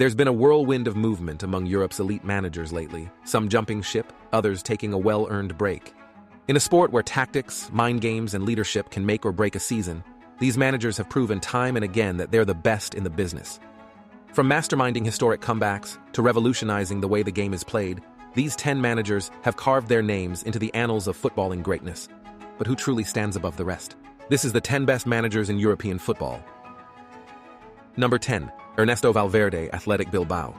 There's been a whirlwind of movement among Europe's elite managers lately, some jumping ship, others taking a well-earned break. In a sport where tactics, mind games, and leadership can make or break a season, these managers have proven time and again that they're the best in the business. From masterminding historic comebacks to revolutionizing the way the game is played, these 10 managers have carved their names into the annals of footballing greatness. But who truly stands above the rest? This is the 10 best managers in European football. Number 10. Ernesto Valverde, Athletic Bilbao.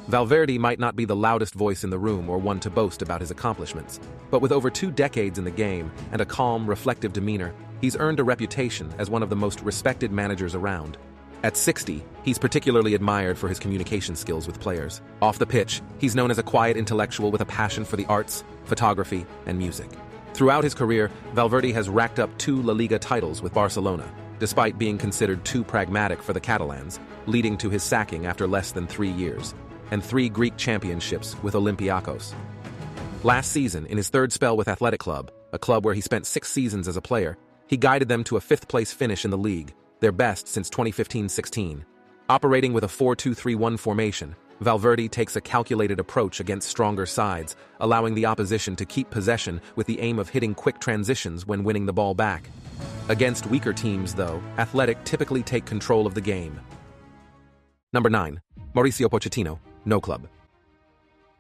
Valverde might not be the loudest voice in the room or one to boast about his accomplishments, but with over 2 decades in the game and a calm, reflective demeanor, he's earned a reputation as one of the most respected managers around. At 60, he's particularly admired for his communication skills with players. Off the pitch, he's known as a quiet intellectual with a passion for the arts, photography, and music. Throughout his career, Valverde has racked up 2 La Liga titles with Barcelona, despite being considered too pragmatic for the Catalans, leading to his sacking after less than 3 years, and 3 Greek championships with Olympiacos. Last season, in his 3rd spell with Athletic Club, a club where he spent 6 seasons as a player, he guided them to a 5th-place finish in the league, their best since 2015-16. Operating with a 4-2-3-1 formation, Valverde takes a calculated approach against stronger sides, allowing the opposition to keep possession with the aim of hitting quick transitions when winning the ball back. Against weaker teams, though, Athletic typically take control of the game. Number 9. Mauricio Pochettino, No Club.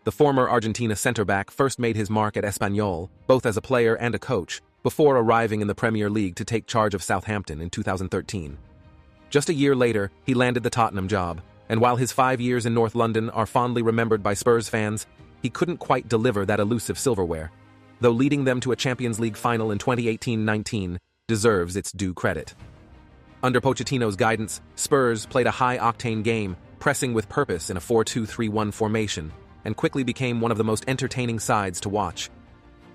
The former Argentina center-back first made his mark at Espanyol, both as a player and a coach, before arriving in the Premier League to take charge of Southampton in 2013. Just a year later, he landed the Tottenham job, and while his 5 years in North London are fondly remembered by Spurs fans, he couldn't quite deliver that elusive silverware, though leading them to a Champions League final in 2018-19 deserves its due credit. Under Pochettino's guidance, Spurs played a high-octane game, pressing with purpose in a 4-2-3-1 formation, and quickly became one of the most entertaining sides to watch.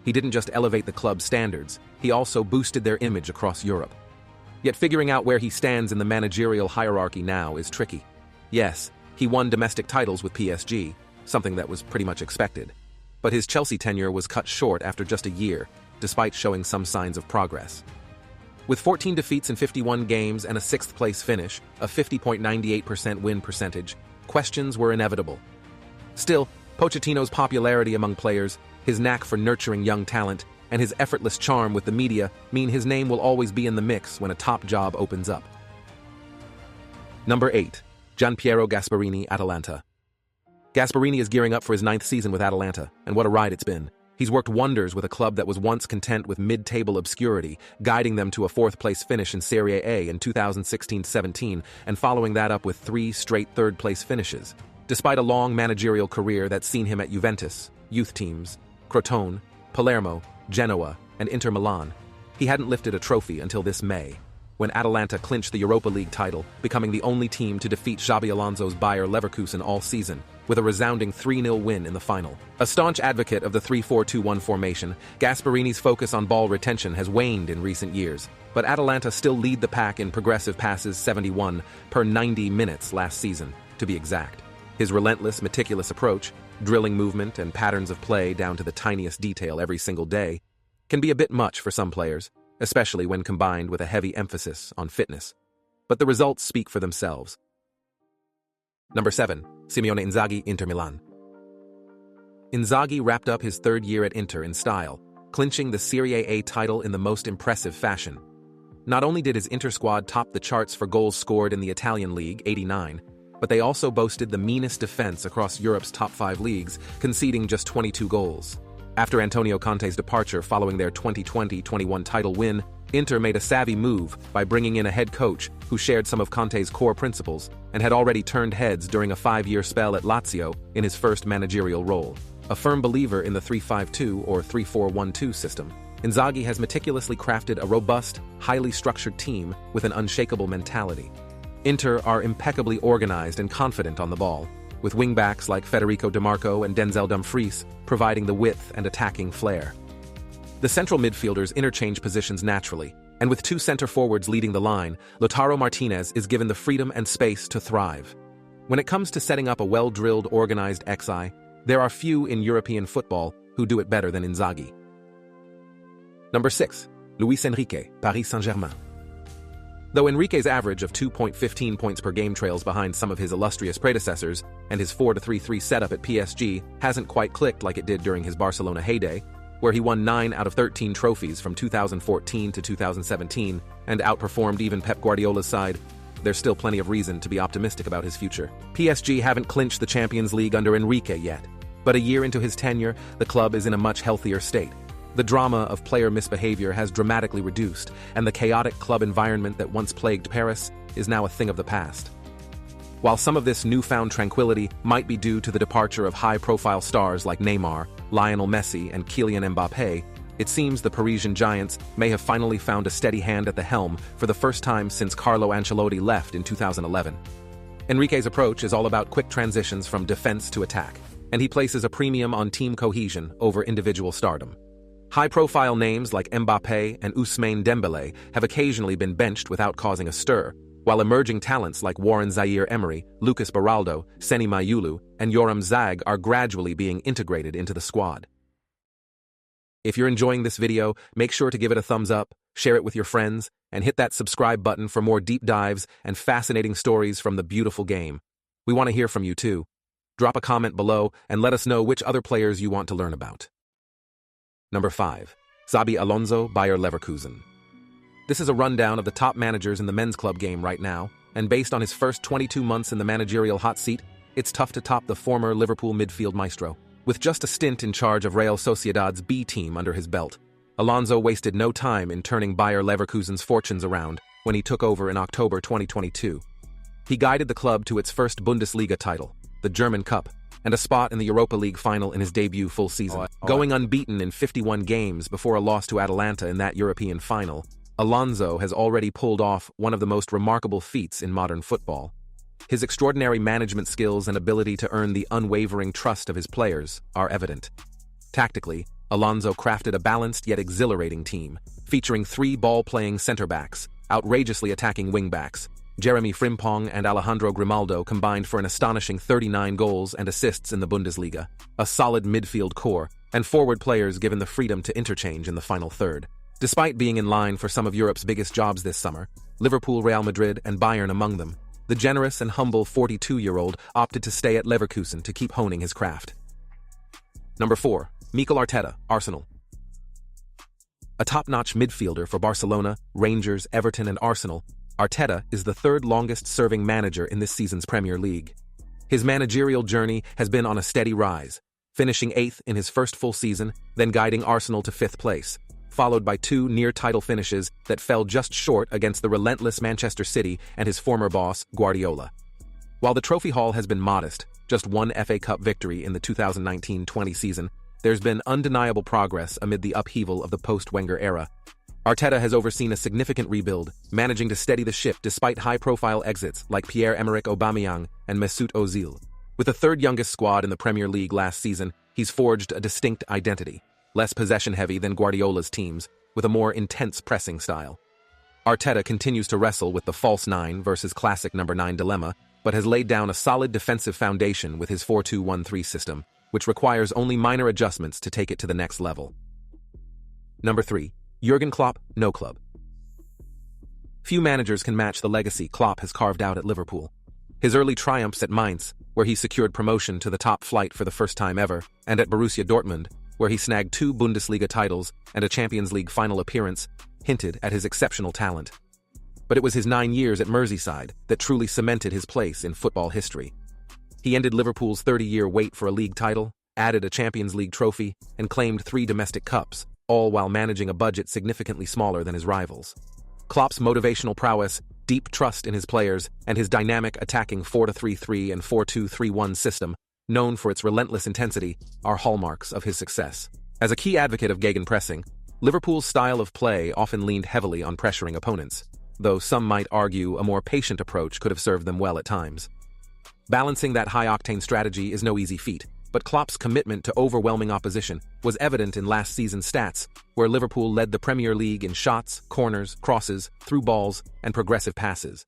He didn't just elevate the club's standards, he also boosted their image across Europe. Yet figuring out where he stands in the managerial hierarchy now is tricky. Yes, he won domestic titles with PSG, something that was pretty much expected. But his Chelsea tenure was cut short after just a year, despite showing some signs of progress. With 14 defeats in 51 games and a 6th-place finish, a 50.98% win percentage, questions were inevitable. Still, Pochettino's popularity among players, his knack for nurturing young talent, and his effortless charm with the media mean his name will always be in the mix when a top job opens up. Number 8. Gianpiero Gasperini, Atalanta. Gasperini is gearing up for his 9th season with Atalanta, and what a ride it's been. He's worked wonders with a club that was once content with mid-table obscurity, guiding them to a 4th-place finish in Serie A in 2016-17, and following that up with 3 straight 3rd-place finishes. Despite a long managerial career that's seen him at Juventus, youth teams, Crotone, Palermo, Genoa, and Inter Milan, he hadn't lifted a trophy until this May, when Atalanta clinched the Europa League title, becoming the only team to defeat Xabi Alonso's Bayer Leverkusen all season, with a resounding 3-0 win in the final. A staunch advocate of the 3-4-2-1 formation, Gasperini's focus on ball retention has waned in recent years, but Atalanta still lead the pack in progressive passes 71 per 90 minutes last season, to be exact. His relentless, meticulous approach, drilling movement and patterns of play down to the tiniest detail every single day, can be a bit much for some players, especially when combined with a heavy emphasis on fitness. But the results speak for themselves. Number 7. Simone Inzaghi, Inter Milan. Inzaghi wrapped up his 3rd year at Inter in style, clinching the Serie A title in the most impressive fashion. Not only did his Inter squad top the charts for goals scored in the Italian league, 89, but they also boasted the meanest defense across Europe's top 5 leagues, conceding just 22 goals. After Antonio Conte's departure following their 2020-21 title win, Inter made a savvy move by bringing in a head coach who shared some of Conte's core principles and had already turned heads during a 5-year spell at Lazio in his first managerial role. A firm believer in the 3-5-2 or 3-4-1-2 system, Inzaghi has meticulously crafted a robust, highly structured team with an unshakable mentality. Inter are impeccably organized and confident on the ball, with wingbacks like Federico Di Marco and Denzel Dumfries providing the width and attacking flair. The central midfielders interchange positions naturally, and with 2 center forwards leading the line, Lautaro Martinez is given the freedom and space to thrive. When it comes to setting up a well-drilled, organized XI, there are few in European football who do it better than Inzaghi. Number 6. Luis Enrique, Paris Saint-Germain. Though Enrique's average of 2.15 points per game trails behind some of his illustrious predecessors, and his 4-3-3 setup at PSG hasn't quite clicked like it did during his Barcelona heyday, where he won 9 out of 13 trophies from 2014 to 2017 and outperformed even Pep Guardiola's side, there's still plenty of reason to be optimistic about his future. PSG haven't clinched the Champions League under Enrique yet, but a year into his tenure, the club is in a much healthier state. The drama of player misbehavior has dramatically reduced, and the chaotic club environment that once plagued Paris is now a thing of the past. While some of this newfound tranquility might be due to the departure of high-profile stars like Neymar, Lionel Messi, and Kylian Mbappé, it seems the Parisian giants may have finally found a steady hand at the helm for the first time since Carlo Ancelotti left in 2011. Enrique's approach is all about quick transitions from defense to attack, and he places a premium on team cohesion over individual stardom. High-profile names like Mbappé and Ousmane Dembélé have occasionally been benched without causing a stir, while emerging talents like Warren Zaïre-Emery, Lucas Beraldo, Seny Mayulu, and Yoram Zag are gradually being integrated into the squad. If you're enjoying this video, make sure to give it a thumbs up, share it with your friends, and hit that subscribe button for more deep dives and fascinating stories from the beautiful game. We want to hear from you too. Drop a comment below and let us know which other players you want to learn about. Number 5. Xabi Alonso, Bayer Leverkusen. This is a rundown of the top managers in the men's club game right now, and based on his first 22 months in the managerial hot seat, it's tough to top the former Liverpool midfield maestro. With just a stint in charge of Real Sociedad's B team under his belt, Alonso wasted no time in turning Bayer Leverkusen's fortunes around when he took over in October 2022. He guided the club to its first Bundesliga title, the German Cup, and a spot in the Europa League final in his debut full season. Going unbeaten in 51 games before a loss to Atalanta in that European final, Alonso has already pulled off one of the most remarkable feats in modern football. His extraordinary management skills and ability to earn the unwavering trust of his players are evident. Tactically, Alonso crafted a balanced yet exhilarating team, featuring 3 ball-playing center-backs, outrageously attacking wing-backs. Jeremy Frimpong and Alejandro Grimaldo combined for an astonishing 39 goals and assists in the Bundesliga, a solid midfield core, and forward players given the freedom to interchange in the final third. Despite being in line for some of Europe's biggest jobs this summer, Liverpool, Real Madrid, and Bayern among them, the generous and humble 42-year-old opted to stay at Leverkusen to keep honing his craft. Number 4. Mikel Arteta, Arsenal. A top-notch midfielder for Barcelona, Rangers, Everton, and Arsenal, Arteta is the third longest-serving manager in this season's Premier League. His managerial journey has been on a steady rise, finishing 8th in his first full season, then guiding Arsenal to 5th place, followed by 2 near-title finishes that fell just short against the relentless Manchester City and his former boss, Guardiola. While the trophy haul has been modest, just 1 FA Cup victory in the 2019-20 season, there's been undeniable progress amid the upheaval of the post-Wenger era. Arteta has overseen a significant rebuild, managing to steady the ship despite high-profile exits like Pierre-Emerick Aubameyang and Mesut Ozil. With the third-youngest squad in the Premier League last season, he's forged a distinct identity, less possession-heavy than Guardiola's teams, with a more intense pressing style. Arteta continues to wrestle with the false 9 versus classic number 9 dilemma, but has laid down a solid defensive foundation with his 4-2-1-3 system, which requires only minor adjustments to take it to the next level. Number 3. Jurgen Klopp, no club. Few managers can match the legacy Klopp has carved out at Liverpool. His early triumphs at Mainz, where he secured promotion to the top flight for the first time ever, and at Borussia Dortmund, where he snagged 2 Bundesliga titles and a Champions League final appearance, hinted at his exceptional talent. But it was his 9 years at Merseyside that truly cemented his place in football history. He ended Liverpool's 30-year wait for a league title, added a Champions League trophy, and claimed 3 domestic cups, all while managing a budget significantly smaller than his rivals. Klopp's motivational prowess, deep trust in his players, and his dynamic attacking 4-3-3 and 4-2-3-1 system, known for its relentless intensity, are hallmarks of his success. As a key advocate of gegenpressing, Liverpool's style of play often leaned heavily on pressuring opponents, though some might argue a more patient approach could have served them well at times. Balancing that high-octane strategy is no easy feat, but Klopp's commitment to overwhelming opposition was evident in last season's stats, where Liverpool led the Premier League in shots, corners, crosses, through balls, and progressive passes.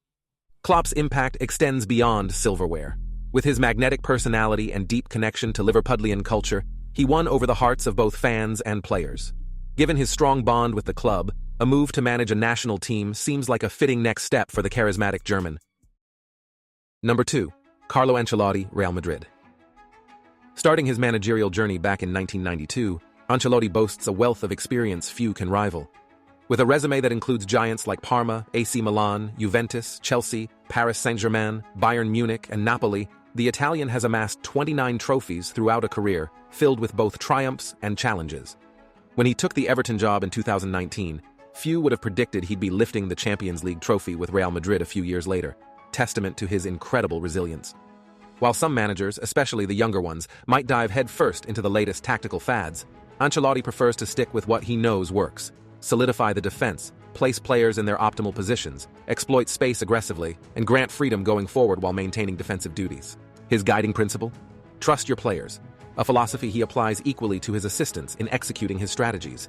Klopp's impact extends beyond silverware. With his magnetic personality and deep connection to Liverpudlian culture, he won over the hearts of both fans and players. Given his strong bond with the club, A move to manage a national team seems like a fitting next step for the charismatic German. Number 2. Carlo Ancelotti, Real Madrid. Starting his managerial journey back in 1992, Ancelotti boasts a wealth of experience few can rival. With a resume that includes giants like Parma, AC Milan, Juventus, Chelsea, Paris Saint-Germain, Bayern Munich, and Napoli, the Italian has amassed 29 trophies throughout a career filled with both triumphs and challenges. When he took the Everton job in 2019, few would have predicted he'd be lifting the Champions League trophy with Real Madrid a few years later, testament to his incredible resilience. While some managers, especially the younger ones, might dive headfirst into the latest tactical fads, Ancelotti prefers to stick with what he knows works: solidify the defense, place players in their optimal positions, exploit space aggressively, and grant freedom going forward while maintaining defensive duties. His guiding principle? Trust your players, a philosophy he applies equally to his assistants in executing his strategies.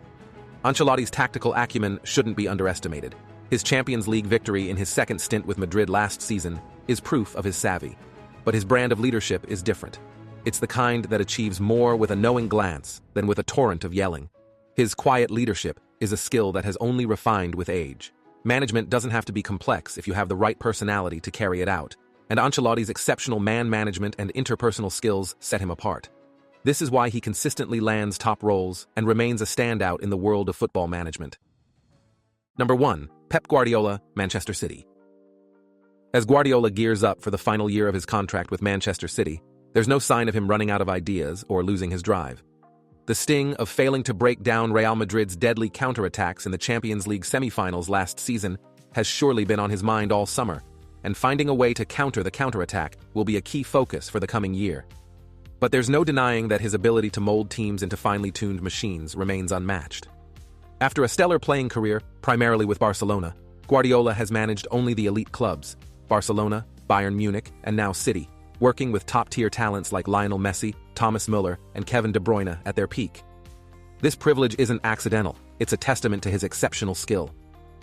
Ancelotti's tactical acumen shouldn't be underestimated. His Champions League victory in his second stint with Madrid last season is proof of his savvy. But his brand of leadership is different. It's the kind that achieves more with a knowing glance than with a torrent of yelling. His quiet leadership is a skill that has only refined with age. Management doesn't have to be complex if you have the right personality to carry it out, and Ancelotti's exceptional man management and interpersonal skills set him apart. This is why he consistently lands top roles and remains a standout in the world of football management. Number 1. Pep Guardiola, Manchester City. As Guardiola gears up for the final year of his contract with Manchester City, there's no sign of him running out of ideas or losing his drive. The sting of failing to break down Real Madrid's deadly counterattacks in the Champions League semifinals last season has surely been on his mind all summer, and finding a way to counter the counterattack will be a key focus for the coming year. But there's no denying that his ability to mold teams into finely tuned machines remains unmatched. After a stellar playing career, primarily with Barcelona, Guardiola has managed only the elite clubs: Barcelona, Bayern Munich, and now City, working with top-tier talents like Lionel Messi, Thomas Müller, and Kevin De Bruyne at their peak. This privilege isn't accidental, it's a testament to his exceptional skill.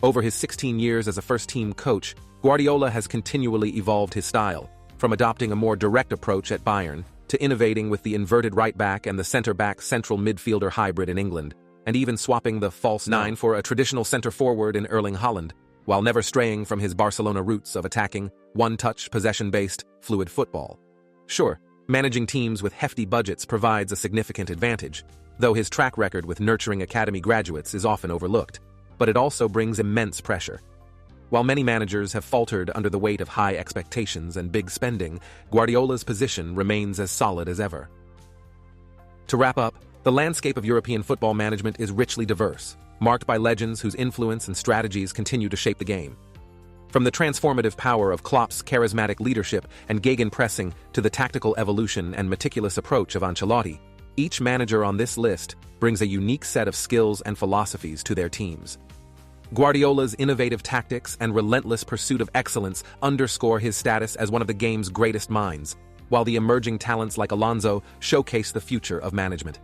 Over his 16 years as a first-team coach, Guardiola has continually evolved his style, from adopting a more direct approach at Bayern to innovating with the inverted right-back and the center-back central midfielder hybrid in England, and even swapping the false nine for a traditional center-forward in Erling Haaland, while never straying from his Barcelona roots of attacking, one-touch, possession-based, fluid football. Sure, managing teams with hefty budgets provides a significant advantage, though his track record with nurturing academy graduates is often overlooked, but it also brings immense pressure. While many managers have faltered under the weight of high expectations and big spending, Guardiola's position remains as solid as ever. To wrap up, the landscape of European football management is richly diverse, marked by legends whose influence and strategies continue to shape the game. From the transformative power of Klopp's charismatic leadership and gegenpressing to the tactical evolution and meticulous approach of Ancelotti, each manager on this list brings a unique set of skills and philosophies to their teams. Guardiola's innovative tactics and relentless pursuit of excellence underscore his status as one of the game's greatest minds, while the emerging talents like Alonso showcase the future of management.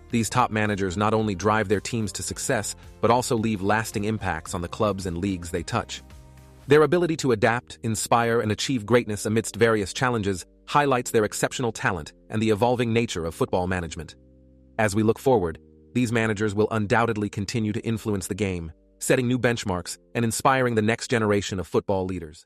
These top managers not only drive their teams to success, but also leave lasting impacts on the clubs and leagues they touch. Their ability to adapt, inspire, and achieve greatness amidst various challenges highlights their exceptional talent and the evolving nature of football management. As we look forward, these managers will undoubtedly continue to influence the game, setting new benchmarks and inspiring the next generation of football leaders.